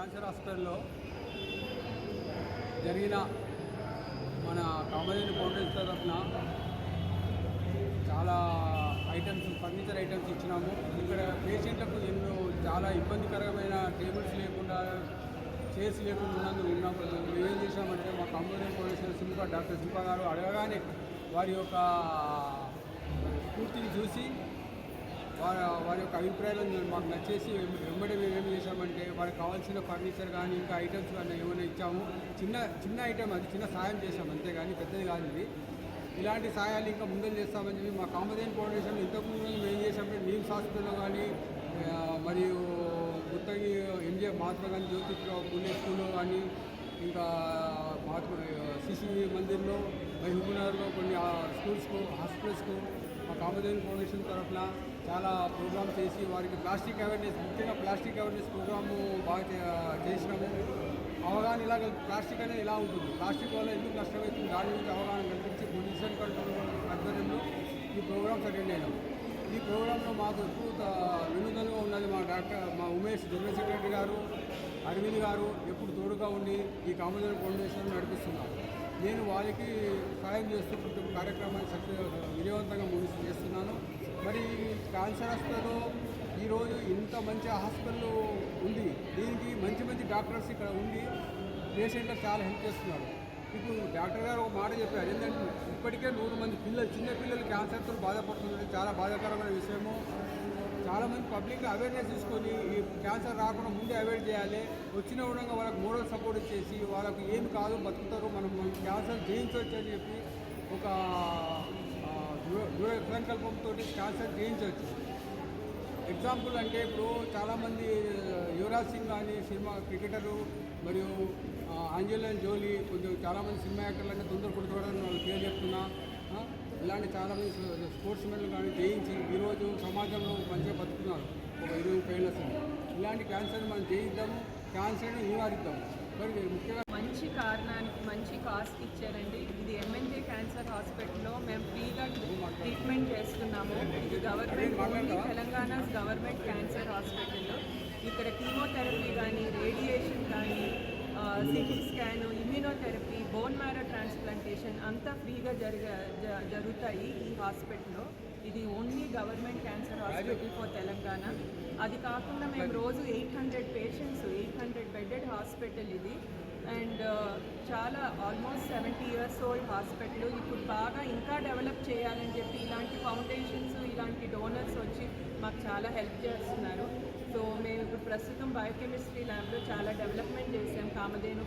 Cancer హాస్పిటల్లో జరిగిన మన కామధేను ఫౌండేషన్ తరఫున చాలా ఐటమ్స్, ఫర్నిచర్ ఐటమ్స్ ఇచ్చినాము. ఇక్కడ పేషెంట్లకు చాలా ఇబ్బందికరమైన టేబుల్స్ లేకుండా, చైర్స్ లేకుండా ఉన్నప్పుడు మేము ఏం చేసామంటే మా కామధేను ఫౌండేషన్ డాక్టర్ శిల్ప గారు అడగగానే వారి యొక్క స్ఫూర్తిని చూసి వారి యొక్క అభిప్రాయాలను మాకు నచ్చేసి వెంబడి మేము ఏం చేసామంటే వారికి కావాల్సిన ఫర్నిచర్ కానీ ఇంకా ఐటమ్స్ కానీ ఏమైనా ఇచ్చాము. చిన్న ఐటమ్, అది చిన్న సాయం చేసాము అంతేగాని పెద్దది కాదు ఇది. ఇలాంటి సాయాలు ఇంకా ముందలు చేస్తామని చెప్పి మా కామధేను ఫౌండేషన్ ఇంతకుముందు మేము ఏం చేసామంటే నిమ్స్ హాస్పిటల్లో కానీ మరియు గుత్తగి ఎంజిఎఫ్ మహాత్మా గాంధీ జ్యోతిరావు పూలే స్కూల్లో కానీ ఇంకా శిశు మందిర్లో మహబూబ్నగర్లో కొన్ని స్కూల్స్కు, హాస్పిటల్స్కు మా కామధేను ఫౌండేషన్ తరఫున చాలా ప్రోగ్రామ్ చేసి వారికి ప్లాస్టిక్ అవేర్నెస్, ముఖ్యంగా ప్లాస్టిక్ అవేర్నెస్ ప్రోగ్రాము బాగా చేసినాము. అవగాహన ఇలాగ ప్లాస్టిక్ అనేది ఇలా ఉంటుంది, ప్లాస్టిక్ వల్ల ఎందుకు నష్టమవుతుంది దాని గురించి అవగాహన కల్పించి పొల్యూషన్ కంట్రోల్ ఆధ్వర్యంలో ఈ ప్రోగ్రామ్స్ అటెండ్ అయినాం. ఈ ప్రోగ్రాంలో మాకు ఎక్కువ వినూతనంగా ఉన్నది మా ఉమేష్ జనరల్ సెక్రటరీ గారు, అరవింద్ గారు ఎప్పుడు తోడుగా ఉండి ఈ కామధేను ఫౌండేషన్ నడిపిస్తున్నారు. నేను వారికి సహాయం చేస్తూ కార్యక్రమాన్ని విజయవంతంగా చేస్తున్నాను. మరి క్యాన్సర్ హాస్పిటల్లో ఈరోజు ఇంత మంచి హాస్పిటల్ ఉంది, దీనికి మంచి డాక్టర్స్ ఇక్కడ ఉండి పేషెంట్లకు చాలా హెల్ప్ చేస్తున్నారు. ఇప్పుడు డాక్టర్ గారు ఒక మాట చెప్పారు, ఏంటంటే ఇప్పటికే 100 మంది చిన్న పిల్లలు క్యాన్సర్తో బాధపడుతున్నారు. చాలా బాధాకరమైన విషయము. చాలామంది పబ్లిక్ అవేర్నెస్ తీసుకొని ఈ క్యాన్సర్ రాకుండా ముందే అవాయిడ్ చేయాలి. వచ్చిన విధంగా వాళ్ళకి మోరల్ సపోర్ట్ ఇచ్చేసి వాళ్ళకి ఏం కాదు, బతుకుతారు, మనం క్యాన్సర్ జయించవచ్చు అని చెప్పి ఒక దృఢ సంకల్పంతో క్యాన్సర్ జయించవచ్చు. ఎగ్జాంపుల్ అంటే ఇప్పుడు చాలామంది యువరాజ్ సింగ్ కానీ సినిమా క్రికెటరు మరియు ఆంజలినా జోలీ కొంచెం చాలామంది సినిమా యాక్టర్లు అంటే తొందరపడుకోవడానికి వాళ్ళు పేరు చెప్తున్నా. ఇలాంటి చాలామంది స్పోర్ట్స్ మెన్లు కానీ జయించి ఈరోజు సమాజంలో మంచిగా బతుకుతున్నారు. ఒక 20 ఏళ్ళ ఇలాంటి క్యాన్సర్ని మనం జయిద్దాము, క్యాన్సర్ని నివారిద్దాము. మరి ముఖ్యంగా మంచి కారణానికి మంచి కాస్ట్ ఇచ్చారండి. ఇది ఎంఎన్జే క్యాన్సర్ హాస్పిటల్లో మేము ఫ్రీగా ట్రీట్మెంట్ చేస్తున్నాము. ఇది గవర్నమెంట్ తెలంగాణ గవర్నమెంట్ క్యాన్సర్ హాస్పిటల్లో ఇక్కడ కీమోథెరపీ కానీ, రేడియేషన్ కానీ, CT scan, immunotherapy, bone marrow transplantation అంతా ఫ్రీగా జరుగుతాయి ఈ హాస్పిటల్లో. ఇది only government cancer hospital for Telangana. అది కాకుండా మేము రోజు 800 పేషెంట్స్, 800 బెడెడ్ హాస్పిటల్ ఇది. అండ్ చాలా ఆల్మోస్ట్ 70 years old హాస్పిటల్. ఇప్పుడు బాగా ఇంకా డెవలప్ చేయాలని చెప్పి ఇలాంటి ఫౌండేషన్స్, ఇలాంటి డోనర్స్ వచ్చి మాకు చాలా హెల్ప్ చేస్తున్నారు. సో మేము ఇప్పుడు ప్రస్తుతం బయోకెమిస్ట్రీ ల్యాబ్లో చాలా డెవలప్మెంట్ చేసాం కామధేను